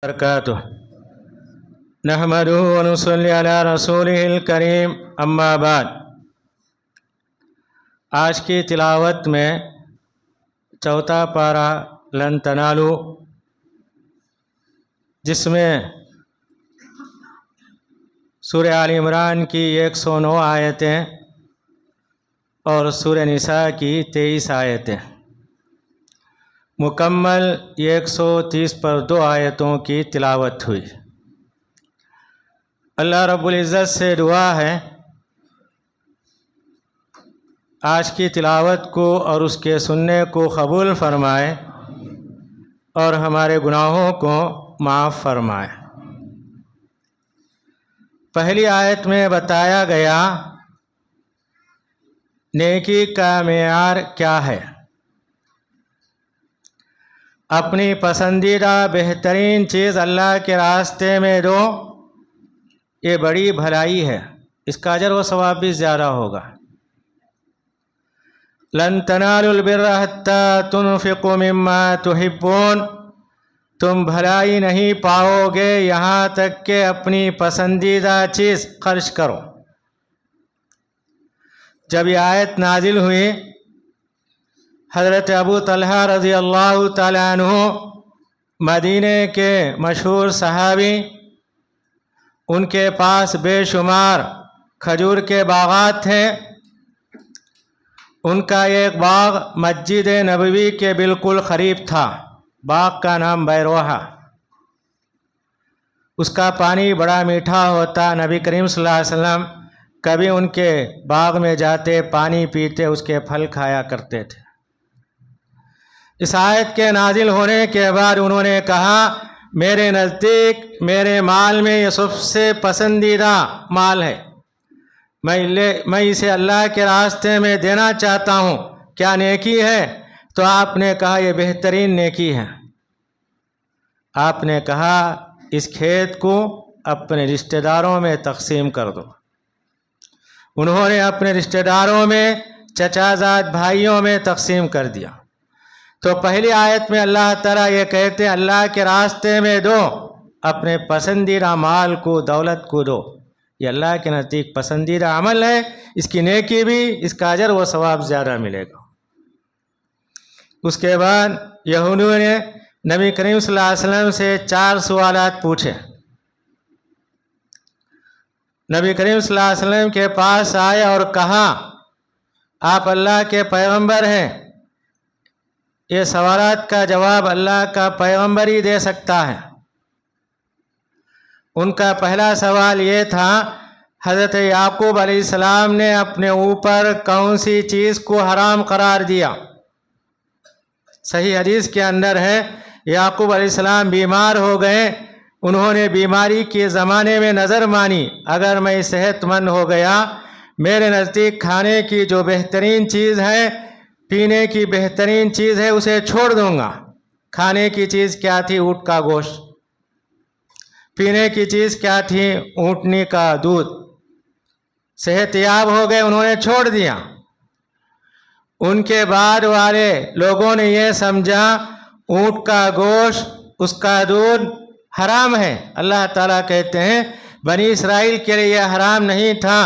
برکاتہ نحمدہ ونصلی علی رسولہ الکریم اما بعد۔ آج کی تلاوت میں چوتھا پارہ لن تنالو، جس میں سورہ آل عمران کی 109 آیتیں اور سورہ نساء کی 23 آیتیں، مکمل 130 پر 2 آیتوں کی تلاوت ہوئی۔ اللہ رب العزت سے دعا ہے آج کی تلاوت کو اور اس کے سننے کو قبول فرمائے اور ہمارے گناہوں کو معاف فرمائے۔ پہلی آیت میں بتایا گیا نیکی کا معیار کیا ہے۔ اپنی پسندیدہ بہترین چیز اللہ کے راستے میں دو، یہ بڑی بھلائی ہے، اس کا اجر و ثواب بھی زیادہ ہوگا۔ لن تنالوا البر حتی تنفقوا مما تحبون، تم بھلائی نہیں پاؤ گے یہاں تک کہ اپنی پسندیدہ چیز خرچ کرو۔ جب یہ آیت نازل ہوئی، حضرت ابو طلحہ رضی اللہ تعالیٰ عنہ مدینے کے مشہور صحابی، ان کے پاس بے شمار کھجور کے باغات تھے۔ ان کا ایک باغ مسجد نبوی کے بالکل قریب تھا، باغ کا نام بیروحہ۔ اس کا پانی بڑا میٹھا ہوتا۔ نبی کریم صلی اللہ علیہ وسلم کبھی ان کے باغ میں جاتے، پانی پیتے، اس کے پھل کھایا کرتے تھے۔ اس آیت کے نازل ہونے کے بعد انہوں نے کہا، میرے نزدیک میرے مال میں یہ سب سے پسندیدہ مال ہے، میں اسے اللہ کے راستے میں دینا چاہتا ہوں، کیا نیکی ہے؟ تو آپ نے کہا یہ بہترین نیکی ہے۔ آپ نے کہا اس کھیت کو اپنے رشتہ داروں میں تقسیم کر دو۔ انہوں نے اپنے رشتہ داروں میں، چچا زاد بھائیوں میں تقسیم کر دیا۔ تو پہلی آیت میں اللہ تعالیٰ یہ کہتے ہیں اللہ کے راستے میں دو، اپنے پسندیدہ مال کو، دولت کو دو، یہ اللہ کے نزدیک پسندیدہ عمل ہے، اس کی نیکی بھی، اس کا اجر و ثواب زیادہ ملے گا۔ اس کے بعد یہودیوں نے نبی کریم صلی اللہ علیہ وسلم سے 4 سوالات پوچھے۔ نبی کریم صلی اللہ علیہ وسلم کے پاس آئے اور کہا، آپ اللہ کے پیغمبر ہیں، یہ سوالات کا جواب اللہ کا پیغمبر ہی دے سکتا ہے۔ ان کا پہلا سوال یہ تھا، حضرت یعقوب علیہ السلام نے اپنے اوپر کون سی چیز کو حرام قرار دیا؟ صحیح حدیث کے اندر ہے، یعقوب علیہ السلام بیمار ہو گئے، انہوں نے بیماری کے زمانے میں نظر مانی، اگر میں صحت مند ہو گیا، میرے نزدیک کھانے کی جو بہترین چیز ہے، پینے کی بہترین چیز ہے، اسے چھوڑ دوں گا۔ کھانے کی چیز کیا تھی؟ اونٹ کا گوشت۔ پینے کی چیز کیا تھی؟ اونٹنی کا دودھ۔ صحت یاب ہو گئے، انہوں نے چھوڑ دیا۔ ان کے بعد والے لوگوں نے یہ سمجھا اونٹ کا گوشت، اس کا دودھ حرام ہے۔ اللہ تعالیٰ کہتے ہیں بنی اسرائیل کے لیے یہ حرام نہیں تھا،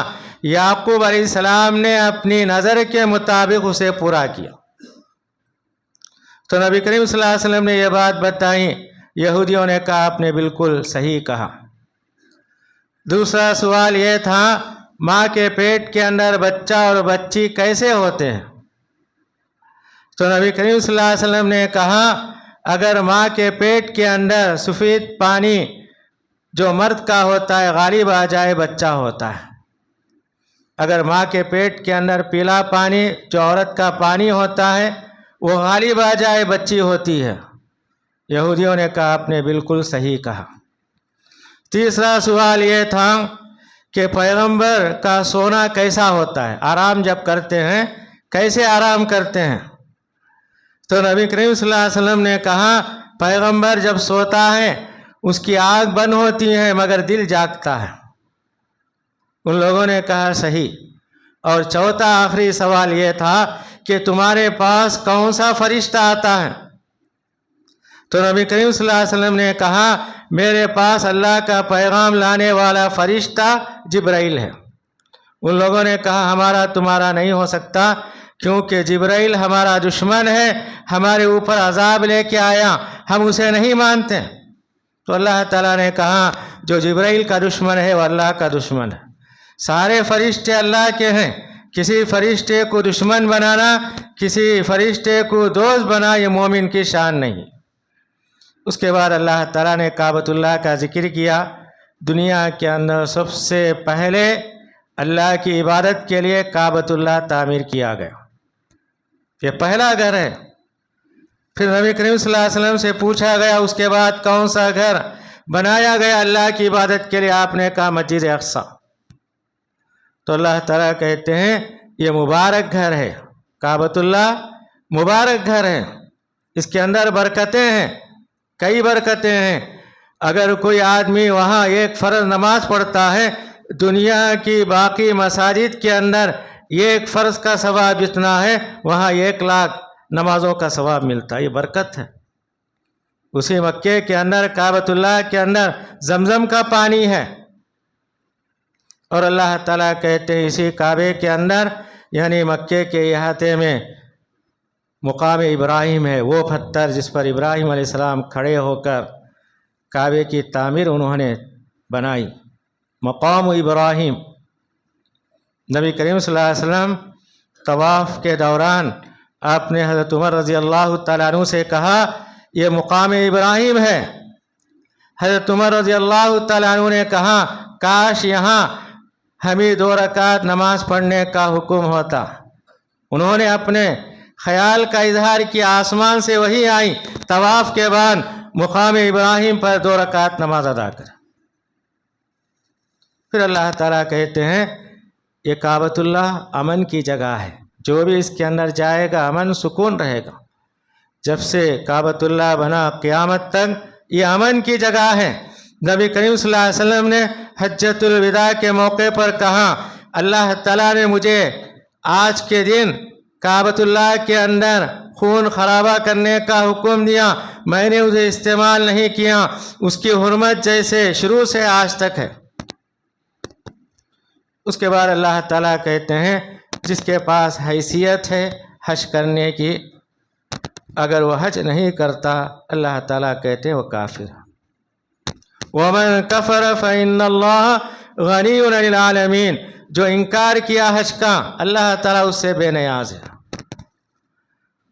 یعقوب علیہ السلام نے اپنی نظر کے مطابق اسے پورا کیا۔ تو نبی کریم صلی اللہ علیہ وسلم نے یہ بات بتائی، یہودیوں نے کہا آپ نے بالکل صحیح کہا۔ دوسرا سوال یہ تھا، ماں کے پیٹ کے اندر بچہ اور بچی کیسے ہوتے ہیں؟ تو نبی کریم صلی اللہ علیہ وسلم نے کہا، اگر ماں کے پیٹ کے اندر سفید پانی جو مرد کا ہوتا ہے غالب آ جائے، بچہ ہوتا ہے۔ اگر ماں کے پیٹ کے اندر پیلا پانی جو عورت کا پانی ہوتا ہے وہ غالب آ جائے، بچی ہوتی ہے۔ یہودیوں نے کہا آپ نے بالکل صحیح کہا۔ تیسرا سوال یہ تھا کہ پیغمبر کا سونا کیسا ہوتا ہے؟ آرام جب کرتے ہیں کیسے آرام کرتے ہیں؟ تو نبی کریم صلی اللہ علیہ وسلم نے کہا پیغمبر جب سوتا ہے اس کی آنکھ بند ہوتی ہے مگر دل جاگتا ہے۔ ان لوگوں نے کہا صحیح۔ اور چوتھا آخری سوال یہ تھا کہ تمہارے پاس کون سا فرشتہ آتا ہے؟ تو نبی کریم صلی اللہ علیہ وسلم نے کہا میرے پاس اللہ کا پیغام لانے والا فرشتہ جبرائیل ہے۔ ان لوگوں نے کہا ہمارا تمہارا نہیں ہو سکتا، کیونکہ جبرائیل ہمارا دشمن ہے، ہمارے اوپر عذاب لے کے آیا، ہم اسے نہیں مانتے۔ تو اللہ تعالیٰ نے کہا جو جبرائیل کا دشمن ہے وہ اللہ کا دشمن ہے۔ سارے فرشتے اللہ کے ہیں، کسی فرشتے کو دشمن بنانا، کسی فرشتے کو دوست بنا، یہ مومن کی شان نہیں۔ اس کے بعد اللہ تعالیٰ نے کعبۃ اللہ کا ذکر کیا۔ دنیا کے اندر سب سے پہلے اللہ کی عبادت کے لیے کعبۃ اللہ تعمیر کیا گیا، یہ پہلا گھر ہے۔ پھر نبی کریم صلی اللہ علیہ وسلم سے پوچھا گیا اس کے بعد کون سا گھر بنایا گیا اللہ کی عبادت کے لیے؟ آپ نے کہا مسجد اقصیٰ۔ تو اللہ تعالیٰ کہتے ہیں یہ مبارک گھر ہے، کعبۃ اللہ مبارک گھر ہے، اس کے اندر برکتیں ہیں، کئی برکتیں ہیں۔ اگر کوئی آدمی وہاں ایک فرض نماز پڑھتا ہے، دنیا کی باقی مساجد کے اندر ایک فرض کا ثواب جتنا ہے وہاں 1,00,000 نمازوں کا ثواب ملتا ہے، یہ برکت ہے۔ اسی مکے کے اندر کعبۃ اللہ کے اندر زمزم کا پانی ہے، اور اللہ تعالیٰ کہتے ہیں اسی کعبے کے اندر یعنی مکے کے احاطے میں مقام ابراہیم ہے، وہ پتھر جس پر ابراہیم علیہ السلام کھڑے ہو کر کعبے کی تعمیر انہوں نے بنائی، مقام ابراہیم۔ نبی کریم صلی اللہ علیہ وسلم طواف کے دوران آپ نے حضرت عمر رضی اللہ تعالیٰ عنہ سے کہا یہ مقام ابراہیم ہے۔ حضرت عمر رضی اللہ تعالیٰ عنہ نے کہا کاش یہاں ہمیں 2 رکعت نماز پڑھنے کا حکم ہوتا۔ انہوں نے اپنے خیال کا اظہار کیا، آسمان سے وحی آئی، طواف کے بعد مقام ابراہیم پر 2 رکعت نماز ادا کر۔ پھر اللہ تعالیٰ کہتے ہیں یہ کعبۃ اللہ امن کی جگہ ہے، جو بھی اس کے اندر جائے گا امن سکون رہے گا۔ جب سے کعبۃ اللہ بنا قیامت تک یہ امن کی جگہ ہے۔ نبی کریم صلی اللہ علیہ وسلم نے حجۃ الوداع کے موقع پر کہا اللہ تعالیٰ نے مجھے آج کے دن کعبۃ اللہ کے اندر خون خرابہ کرنے کا حکم دیا، میں نے اسے استعمال نہیں کیا، اس کی حرمت جیسے شروع سے آج تک ہے۔ اس کے بعد اللہ تعالیٰ کہتے ہیں جس کے پاس حیثیت ہے حج کرنے کی، اگر وہ حج نہیں کرتا اللہ تعالیٰ کہتے ہیں وہ کافر ہے۔ وَمَن كَفَرَ فَإِنَّ اللَّهَ غَنِيٌّ عَنِ الْعَالَمِينَ، جو انکار کیا حج کا اللہ تعالیٰ اس سے بے نیاز ہے۔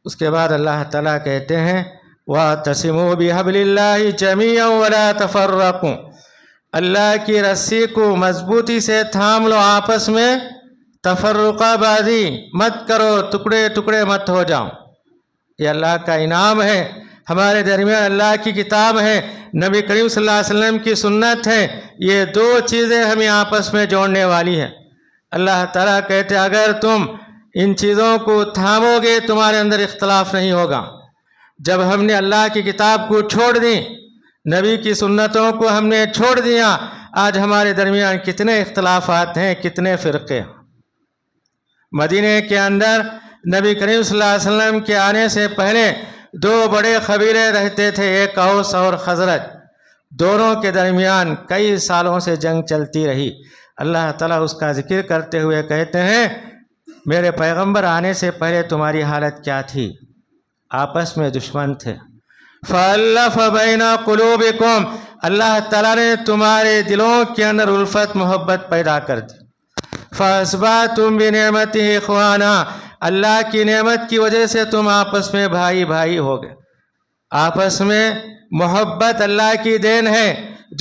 اس کے بعد اللہ تعالیٰ کہتے ہیں وَاعْتَصِمُوا بِحَبْلِ اللَّهِ جَمِيعًا وَلَا تَفَرَّقُوا، اللہ کی رسی کو مضبوطی سے تھام لو، آپس میں تفرقہ بازی مت کرو، ٹکڑے ٹکڑے مت ہو جاؤ۔ یہ اللہ کا انعام ہے، ہمارے درمیان اللہ کی کتاب ہے، نبی کریم صلی اللہ علیہ وسلم کی سنت ہے، یہ 2 چیزیں ہمیں آپس میں جوڑنے والی ہیں۔ اللہ تعالیٰ کہتے ہیں اگر تم ان چیزوں کو تھامو گے تمہارے اندر اختلاف نہیں ہوگا۔ جب ہم نے اللہ کی کتاب کو چھوڑ دی، نبی کی سنتوں کو ہم نے چھوڑ دیا، آج ہمارے درمیان کتنے اختلافات ہیں، کتنے فرقے۔ مدینے کے اندر نبی کریم صلی اللہ علیہ وسلم کے آنے سے پہلے 2 بڑے قبیلے رہتے تھے، ایک اوس اور خزرج، دونوں کے درمیان کئی سالوں سے جنگ چلتی رہی۔ اللہ تعالیٰ اس کا ذکر کرتے ہوئے کہتے ہیں میرے پیغمبر آنے سے پہلے تمہاری حالت کیا تھی؟ آپس میں دشمن تھے۔ فَأَلَّفَ بَيْنَ قُلُوبِكُمْ، اللہ تعالیٰ نے تمہارے دلوں کے اندر الفت محبت پیدا کر دی۔ فَأَصْبَحْتُمْ بِنِعْمَتِهِ إِخْوَانًا، اللہ کی نعمت کی وجہ سے تم آپس میں بھائی بھائی ہو گئے۔ آپس میں محبت اللہ کی دین ہے،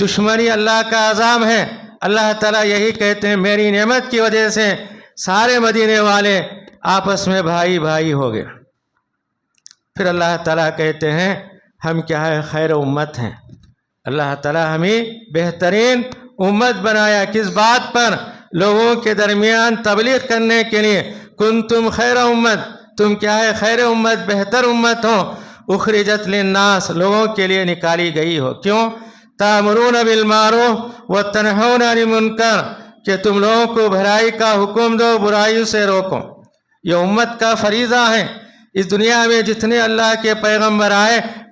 دشمنی اللہ کا عذاب ہے۔ اللہ تعالیٰ یہی کہتے ہیں میری نعمت کی وجہ سے سارے مدینے والے آپس میں بھائی بھائی ہو گئے۔ پھر اللہ تعالیٰ کہتے ہیں ہم کیا ہے خیر امت ہیں، اللہ تعالیٰ ہمیں بہترین امت بنایا، کس بات پر؟ لوگوں کے درمیان تبلیغ کرنے کے لیے۔ کنتم خیر امت، تم کیا ہے خیر امت، بہتر امت ہو، اخرجت للناس، لوگوں کے لیے نکالی گئی ہو۔ کیوں؟ تأمرون بالمعروف وتنہون عن المنکر، کہ تم لوگوں کو بھلائی کا حکم دو، برائیوں سے روکو۔ یہ امت کا فریضہ ہے۔ اس دنیا میں جتنے اللہ کے پیغمبر آئے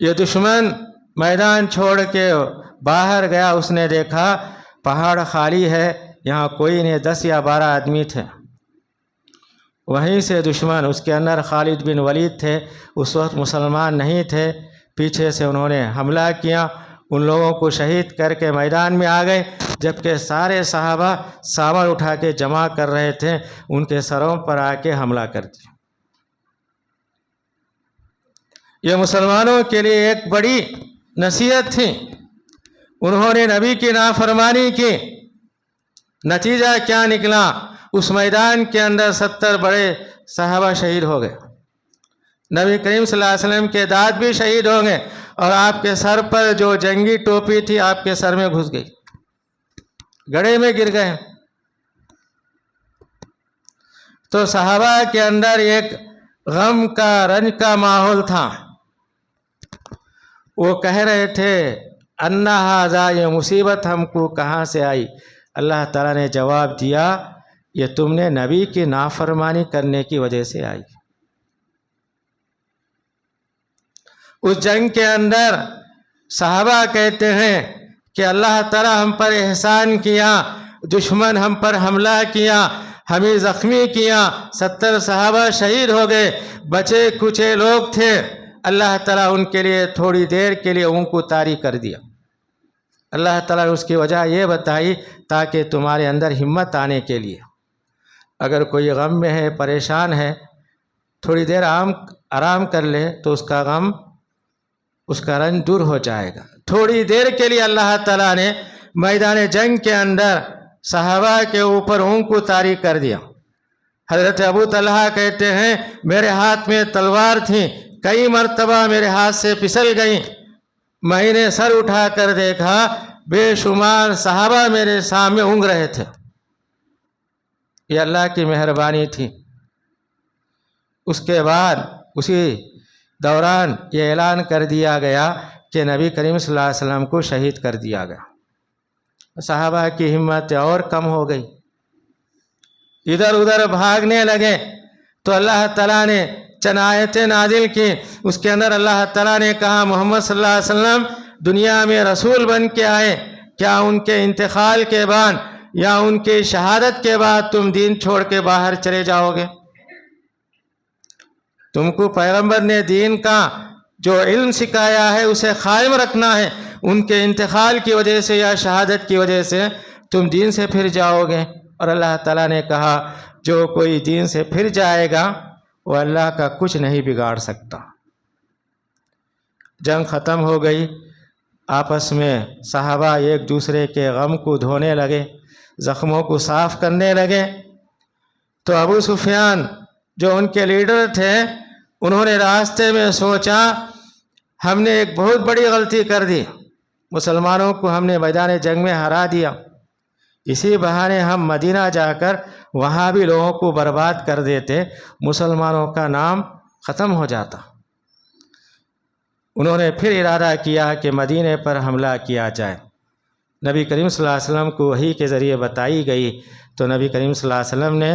یہ دشمن میدان چھوڑ کے باہر گیا، اس نے دیکھا پہاڑ خالی ہے، یہاں کوئی نہیں، 10 یا 12 آدمی تھے۔ وہیں سے دشمن، اس کے اندر خالد بن ولید تھے، اس وقت مسلمان نہیں تھے، پیچھے سے انہوں نے حملہ کیا، ان لوگوں کو شہید کر کے میدان میں آ گئے، جبکہ سارے صحابہ سامان اٹھا کے جمع کر رہے تھے، ان کے سروں پر آ کے حملہ کر دیا۔ یہ مسلمانوں کے لیے ایک بڑی نصیحت تھی، انہوں نے نبی کی نافرمانی کی، نتیجہ کیا نکلا؟ اس میدان کے اندر 70 بڑے صحابہ شہید ہو گئے، نبی کریم صلی اللہ علیہ وسلم کے داد بھی شہید ہو گئے، اور آپ کے سر پر جو جنگی ٹوپی تھی آپ کے سر میں گھس گئی، گڑھے میں گر گئے۔ تو صحابہ کے اندر ایک غم کا، رنج کا ماحول تھا، وہ کہہ رہے تھے انا ھذا، یہ مصیبت ہم کو کہاں سے آئی؟ اللہ تعالیٰ نے جواب دیا، یہ تم نے نبی کی نافرمانی کرنے کی وجہ سے آئی۔ اس جنگ کے اندر صحابہ کہتے ہیں کہ اللہ تعالیٰ ہم پر احسان کیا، دشمن ہم پر حملہ کیا، ہمیں زخمی کیا، 70 صحابہ شہید ہو گئے، بچے کچے لوگ تھے، اللہ تعالیٰ ان کے لیے تھوڑی دیر کے لیے ان کو طاری کر دیا۔ اللہ تعالیٰ نے اس کی وجہ یہ بتائی تاکہ تمہارے اندر ہمت آنے کے لیے، اگر کوئی غم میں ہے، پریشان ہے، تھوڑی دیر آرام کر لے تو اس کا غم، اس کا رنج دور ہو جائے گا۔ تھوڑی دیر کے لیے اللہ تعالیٰ نے میدان جنگ کے اندر صحابہ کے اوپر اون کو طاری کر دیا۔ حضرت ابو طلحہ کہتے ہیں میرے ہاتھ میں تلوار تھی، کئی مرتبہ میرے ہاتھ سے پھسل گئی، میں نے سر اٹھا کر دیکھا، بے شمار صحابہ میرے سامنے اونگ رہے تھے۔ یہ اللہ کی مہربانی تھی۔ اس کے بعد اسی دوران یہ اعلان کر دیا گیا کہ نبی کریم صلی اللہ علیہ وسلم کو شہید کر دیا گیا۔ صحابہ کی ہمت اور کم ہو گئی، ادھر ادھر بھاگنے لگے، تو اللہ تعالیٰ نے چند آیتیں نازل کی، اس کے اندر اللہ تعالیٰ نے کہا محمد صلی اللہ علیہ وسلم دنیا میں رسول بن کے آئے، کیا ان کے انتقال کے بعد یا ان کی شہادت کے بعد تم دین چھوڑ کے باہر چلے جاؤ گے؟ تم کو پیغمبر نے دین کا جو علم سکھایا ہے اسے قائم رکھنا ہے، ان کے انتقال کی وجہ سے یا شہادت کی وجہ سے تم دین سے پھر جاؤ گے؟ اور اللہ تعالیٰ نے کہا جو کوئی دین سے پھر جائے گا وہ اللہ کا کچھ نہیں بگاڑ سکتا۔ جنگ ختم ہو گئی، آپس میں صحابہ ایک دوسرے کے غم کو دھونے لگے، زخموں کو صاف کرنے لگے، تو ابو سفیان جو ان کے لیڈر تھے انہوں نے راستے میں سوچا ہم نے ایک بہت بڑی غلطی کر دی، مسلمانوں کو ہم نے میدان جنگ میں ہرا دیا، اسی بہانے ہم مدینہ جا کر وہاں بھی لوگوں کو برباد کر دیتے، مسلمانوں کا نام ختم ہو جاتا۔ انہوں نے پھر ارادہ کیا کہ مدینے پر حملہ کیا جائے۔ نبی کریم صلی اللہ علیہ وسلم کو وحی کے ذریعے بتائی گئی، تو نبی کریم صلی اللہ علیہ وسلم نے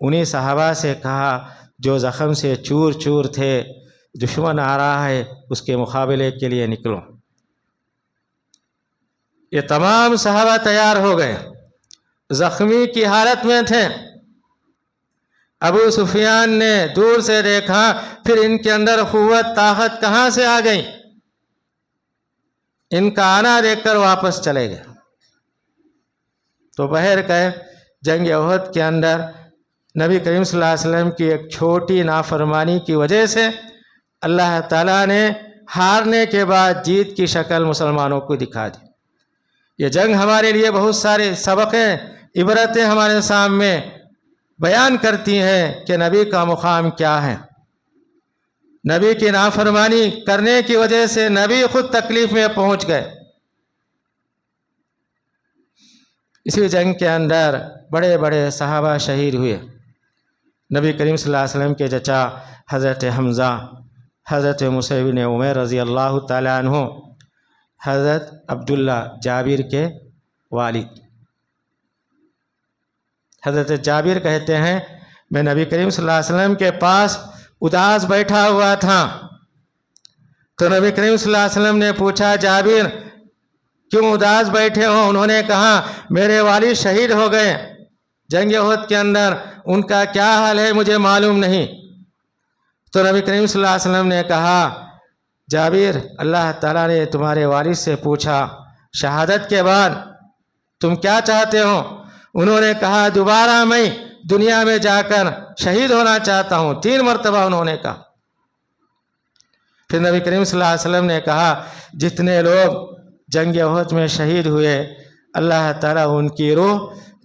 انہی صحابہ سے کہا جو زخم سے چور چور تھے، دشمن آ رہا ہے، اس کے مقابلے کے لیے نکلو۔ یہ تمام صحابہ تیار ہو گئے، زخمی کی حالت میں تھے۔ ابو سفیان نے دور سے دیکھا، پھر ان کے اندر قوت طاقت کہاں سے آ گئی، ان کا آنا دیکھ کر واپس چلے گئے۔ تو بہر کہ جنگ احد کے اندر نبی کریم صلی اللہ علیہ وسلم کی ایک چھوٹی نافرمانی کی وجہ سے اللہ تعالیٰ نے ہارنے کے بعد جیت کی شکل مسلمانوں کو دکھا دی۔ یہ جنگ ہمارے لیے بہت سارے سبقیں، عبرتیں ہمارے سامنے بیان کرتی ہیں کہ نبی کا مقام کیا ہے۔ نبی کی نافرمانی کرنے کی وجہ سے نبی خود تکلیف میں پہنچ گئے۔ اسی جنگ کے اندر بڑے بڑے صحابہ شہید ہوئے۔ نبی کریم صلی اللہ علیہ وسلم کے چچا حضرت حمزہ، حضرت مصعب بن عمیر رضی اللہ تعالیٰ عنہ، حضرت عبداللہ جابر کے والد۔ حضرت جابر کہتے ہیں میں نبی کریم صلی اللہ علیہ وسلم کے پاس اداس بیٹھا ہوا تھا، تو نبی کریم صلی اللہ علیہ وسلم نے پوچھا جابر کیوں اداس بیٹھے ہو؟ انہوں نے کہا میرے والد شہید ہو گئے جنگ احد کے اندر، ان کا کیا حال ہے مجھے معلوم نہیں۔ تو نبی کریم صلی اللہ علیہ وسلم نے کہا جابر اللہ تعالیٰ نے تمہارے والد سے پوچھا شہادت کے بعد تم کیا چاہتے ہو؟ انہوں نے کہا دوبارہ میں دنیا میں جا کر شہید ہونا چاہتا ہوں، 3 مرتبہ انہوں نے کہا۔ پھر نبی کریم صلی اللہ علیہ وسلم نے کہا جتنے لوگ جنگ احد میں شہید ہوئے اللہ تعالیٰ ان کی روح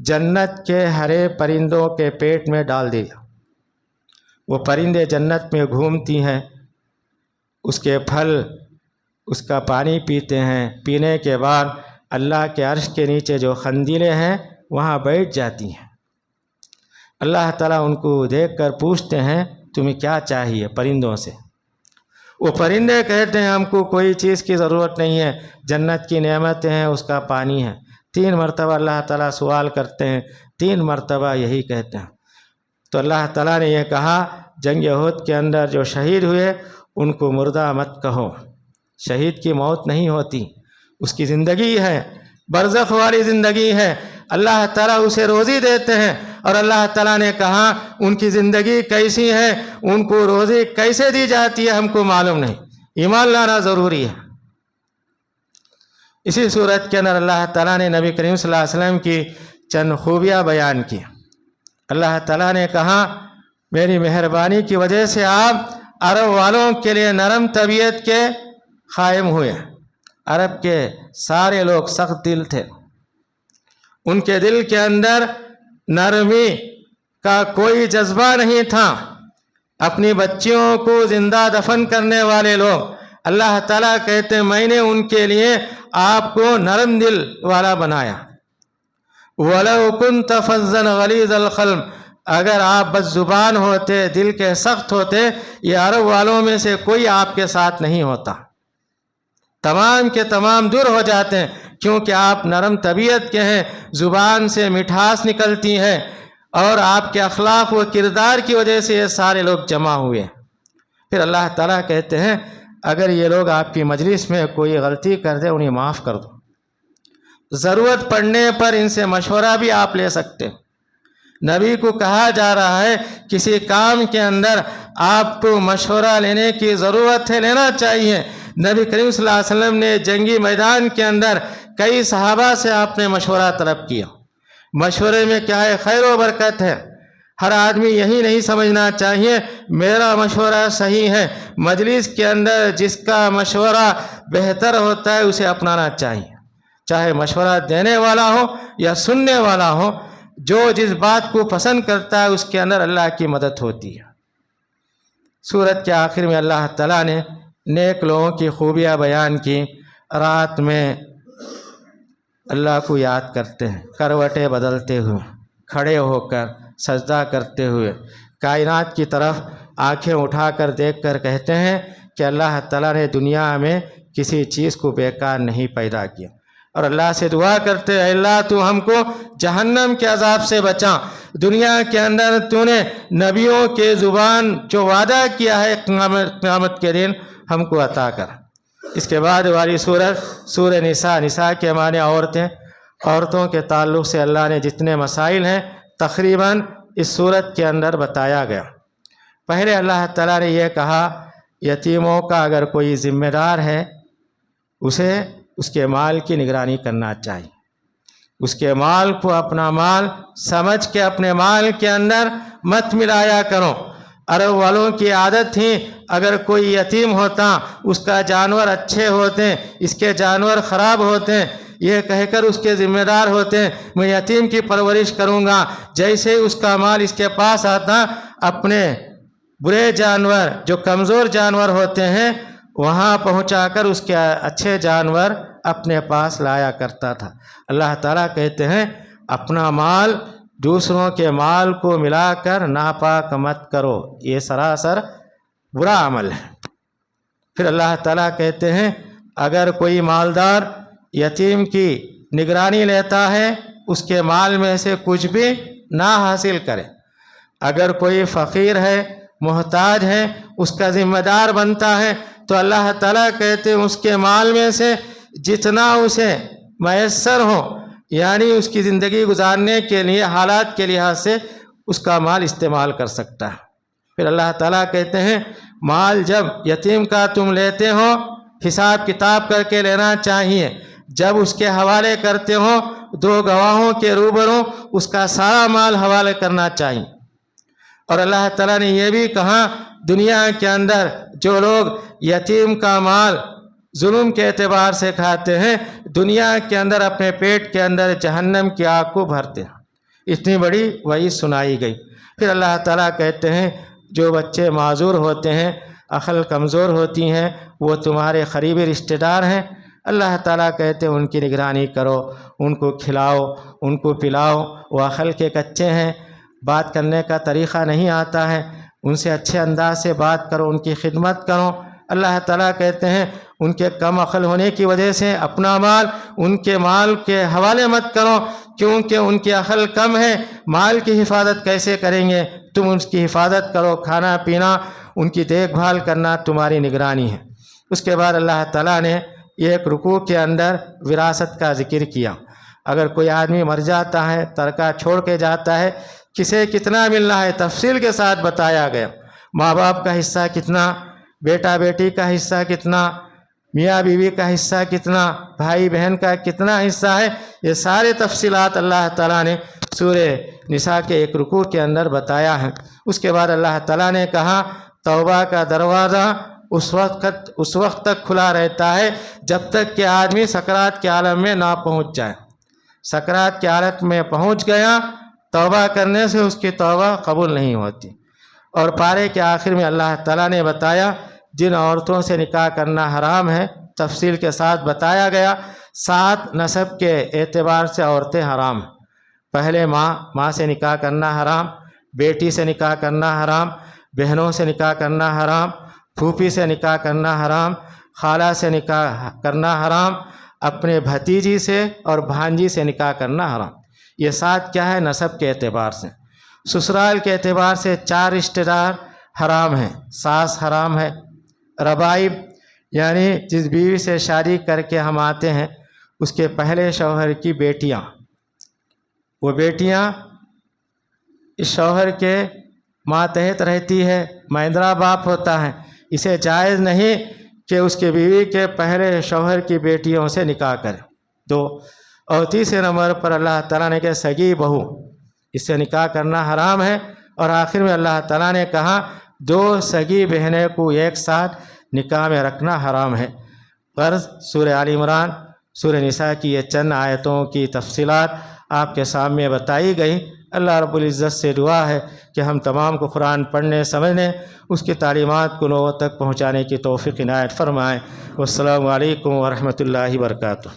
جنت کے ہرے پرندوں کے پیٹ میں ڈال دیا۔ وہ پرندے جنت میں گھومتی ہیں، اس کے پھل اس کا پانی پیتے ہیں، پینے کے بعد اللہ کے عرش کے نیچے جو خندیلیں ہیں وہاں بیٹھ جاتی ہیں۔ اللہ تعالیٰ ان کو دیکھ کر پوچھتے ہیں تمہیں کیا چاہیے پرندوں سے؟ وہ پرندے کہتے ہیں ہم کو کوئی چیز کی ضرورت نہیں ہے، جنت کی نعمتیں ہیں، اس کا پانی ہے۔ 3 مرتبہ اللہ تعالیٰ سوال کرتے ہیں، 3 مرتبہ یہی کہتے ہیں۔ تو اللہ تعالیٰ نے یہ کہا جنگ احد کے اندر جو شہید ہوئے ان کو مردہ مت کہو، شہید کی موت نہیں ہوتی، اس کی زندگی ہے، برزخ والی زندگی ہے، اللہ تعالیٰ اسے روزی دیتے ہیں۔ اور اللہ تعالیٰ نے کہا ان کی زندگی کیسی ہے، ان کو روزی کیسے دی جاتی ہے ہم کو معلوم نہیں، ایمان لانا ضروری ہے۔ اسی صورت کے اندر اللہ تعالیٰ نے نبی کریم صلی اللہ علیہ وسلم کی چند خوبیاں بیان کی۔ اللہ تعالیٰ نے کہا میری مہربانی کی وجہ سے آپ عرب والوں کے لیے نرم طبیعت کے قائم ہوئے۔ عرب کے سارے لوگ سخت دل تھے، ان کے دل کے اندر نرمی کا کوئی جذبہ نہیں تھا۔ اپنی بچیوں کو زندہ دفن کرنے والے لوگ، اللہ تعالیٰ کہتے ہیں میں نے ان کے لیے آپ کو نرم دل والا بنایا۔ وَلَوْ كُنْتَ فَظًّا غَلِيظَ الْقَلْبِ، اگر آپ بد زبان ہوتے، دل کے سخت ہوتے، یہ عرب والوں میں سے کوئی آپ کے ساتھ نہیں ہوتا، تمام کے تمام دور ہو جاتے ہیں، کیونکہ آپ نرم طبیعت کے ہیں، زبان سے مٹھاس نکلتی ہے، اور آپ کے اخلاق و کردار کی وجہ سے یہ سارے لوگ جمع ہوئے۔ پھر اللہ تعالیٰ کہتے ہیں اگر یہ لوگ آپ کی مجلس میں کوئی غلطی کر دے انہیں معاف کر دو، ضرورت پڑنے پر ان سے مشورہ بھی آپ لے سکتے ہیں۔ نبی کو کہا جا رہا ہے کسی کام کے اندر آپ کو مشورہ لینے کی ضرورت ہے، لینا چاہیے۔ نبی کریم صلی اللہ علیہ وسلم نے جنگی میدان کے اندر کئی صحابہ سے آپ نے مشورہ طلب کیا۔ مشورے میں کیا ہے؟ خیر و برکت ہے۔ ہر آدمی یہی نہیں سمجھنا چاہیے میرا مشورہ صحیح ہے، مجلس کے اندر جس کا مشورہ بہتر ہوتا ہے اسے اپنانا چاہیے، چاہے مشورہ دینے والا ہو یا سننے والا ہو، جو جس بات کو پسند کرتا ہے اس کے اندر اللہ کی مدد ہوتی ہے۔ سورت کے آخر میں اللہ تعالیٰ نے نیک لوگوں کی خوبیاں بیان کی۔ رات میں اللہ کو یاد کرتے ہیں، کروٹیں بدلتے ہوئے، کھڑے ہو کر سجدہ کرتے ہوئے، کائنات کی طرف آنکھیں اٹھا کر دیکھ کر کہتے ہیں کہ اللہ تعالیٰ نے دنیا میں کسی چیز کو بیکار نہیں پیدا کیا، اور اللہ سے دعا کرتے ہیں اللہ تو ہم کو جہنم کے عذاب سے بچا، دنیا کے اندر تو نے نبیوں کے زبان جو وعدہ کیا ہے قیامت کے دن ہم کو عطا کر۔ اس کے بعد والی سورہ نساء، نساء کے معنی عورتیں، عورتوں کے تعلق سے اللہ نے جتنے مسائل ہیں تقریباً اس سورت کے اندر بتایا گیا۔ پہلے اللہ تعالیٰ نے یہ کہا یتیموں کا اگر کوئی ذمہ دار ہے اسے اس کے مال کی نگرانی کرنا چاہیے، اس کے مال کو اپنا مال سمجھ کے اپنے مال کے اندر مت ملایا کرو۔ عرب والوں کی عادت تھی اگر کوئی یتیم ہوتا اس کا جانور اچھے ہوتے، اس کے جانور خراب ہوتے، یہ کہہ کر اس کے ذمہ دار ہوتے میں یتیم کی پرورش کروں گا، جیسے اس کا مال اس کے پاس آتا اپنے برے جانور جو کمزور جانور ہوتے ہیں وہاں پہنچا کر اس کے اچھے جانور اپنے پاس لایا کرتا تھا۔ اللہ تعالیٰ کہتے ہیں اپنا مال دوسروں کے مال کو ملا کر ناپاک مت کرو، یہ سراسر برا عمل ہے۔ پھر اللہ تعالیٰ کہتے ہیں اگر کوئی مالدار یتیم کی نگرانی لیتا ہے اس کے مال میں سے کچھ بھی نہ حاصل کرے، اگر کوئی فقیر ہے محتاج ہے اس کا ذمہ دار بنتا ہے تو اللہ تعالیٰ کہتے ہیں اس کے مال میں سے جتنا اسے میسر ہو، یعنی اس کی زندگی گزارنے کے لیے حالات کے لحاظ سے اس کا مال استعمال کر سکتا ہے۔ پھر اللہ تعالیٰ کہتے ہیں مال جب یتیم کا تم لیتے ہو حساب کتاب کر کے لینا چاہیے، جب اس کے حوالے کرتے ہو 2 گواہوں کے روبرو اس کا سارا مال حوالے کرنا چاہیے۔ اور اللہ تعالیٰ نے یہ بھی کہا دنیا کے اندر جو لوگ یتیم کا مال ظلم کے اعتبار سے کھاتے ہیں، دنیا کے اندر اپنے پیٹ کے اندر جہنم کی آگ کو بھرتے ہیں۔ اتنی بڑی وعید سنائی گئی۔ پھر اللہ تعالیٰ کہتے ہیں جو بچے معذور ہوتے ہیں، عقل کمزور ہوتی ہیں، وہ تمہارے قریبی رشتہ دار ہیں، اللہ تعالیٰ کہتے ہیں ان کی نگرانی کرو، ان کو کھلاؤ، ان کو پلاؤ۔ وہ عقل کے کچے ہیں، بات کرنے کا طریقہ نہیں آتا ہے، ان سے اچھے انداز سے بات کرو، ان کی خدمت کرو۔ اللہ تعالیٰ کہتے ہیں ان کے کم عقل ہونے کی وجہ سے اپنا مال ان کے مال کے حوالے مت کرو، کیونکہ ان کی عقل کم ہے، مال کی حفاظت کیسے کریں گے؟ تم ان کی حفاظت کرو، کھانا پینا ان کی دیکھ بھال کرنا تمہاری نگرانی ہے۔ اس کے بعد اللہ تعالیٰ نے ایک رکوع کے اندر وراثت کا ذکر کیا۔ اگر کوئی آدمی مر جاتا ہے، ترکہ چھوڑ کے جاتا ہے، کسے کتنا ملنا ہے تفصیل کے ساتھ بتایا گیا۔ ماں باپ کا حصہ کتنا، بیٹا بیٹی کا حصہ کتنا، میاں بیوی کا حصہ کتنا، بھائی بہن کا کتنا حصہ ہے، یہ سارے تفصیلات اللہ تعالیٰ نے سورہ نساء کے ایک رکوع کے اندر بتایا ہے۔ اس کے بعد اللہ تعالیٰ نے کہا توبہ کا دروازہ اس وقت تک کھلا رہتا ہے جب تک کہ آدمی سکرات کے عالم میں نہ پہنچ جائے۔ سکرات کی حالت میں پہنچ گیا، توبہ کرنے سے اس کی توبہ قبول نہیں ہوتی۔ اور پارے کے آخر میں اللہ تعالیٰ نے بتایا جن عورتوں سے نکاح کرنا حرام ہے، تفصیل کے ساتھ بتایا گیا۔ 7 نسب کے اعتبار سے عورتیں حرام ہیں۔ پہلے ماں سے نکاح کرنا حرام، بیٹی سے نکاح کرنا حرام، بہنوں سے نکاح کرنا حرام، پھوپھی سے نکاح کرنا حرام، خالہ سے نکاح کرنا حرام، اپنے بھتیجی سے اور بھانجی سے نکاح کرنا حرام۔ یہ 7 کیا ہے؟ نسب کے اعتبار سے۔ سسرال کے اعتبار سے 4 رشتہ دار حرام ہیں۔ ساس حرام ہے، ربائب یعنی جس بیوی سے شادی کر کے ہم آتے ہیں اس کے پہلے شوہر کی بیٹیاں، وہ بیٹیاں اس شوہر کے ماتحت رہتی ہے، مہندرا باپ ہوتا ہے، اسے جائز نہیں کہ اس کے بیوی کے پہلے شوہر کی بیٹیوں سے نکاح کرے۔ 2 اور تیسرے نمبر پر اللہ تعالیٰ نے کہ سگی بہو، اس سے نکاح کرنا حرام ہے۔ اور آخر میں اللہ تعالیٰ نے کہا 2 سگی بہنیں کو ایک ساتھ نکاح میں رکھنا حرام ہے۔ غرض سورہ آل عمران، سورہ نساء کی یہ چند آیتوں کی تفصیلات آپ کے سامنے بتائی گئی۔ اللہ رب العزت سے دعا ہے کہ ہم تمام کو قرآن پڑھنے سمجھنے، اس کی تعلیمات کو لوگوں تک پہنچانے کی توفیق عنایت فرمائیں۔ والسلام علیکم ورحمۃ اللہ وبرکاتہ۔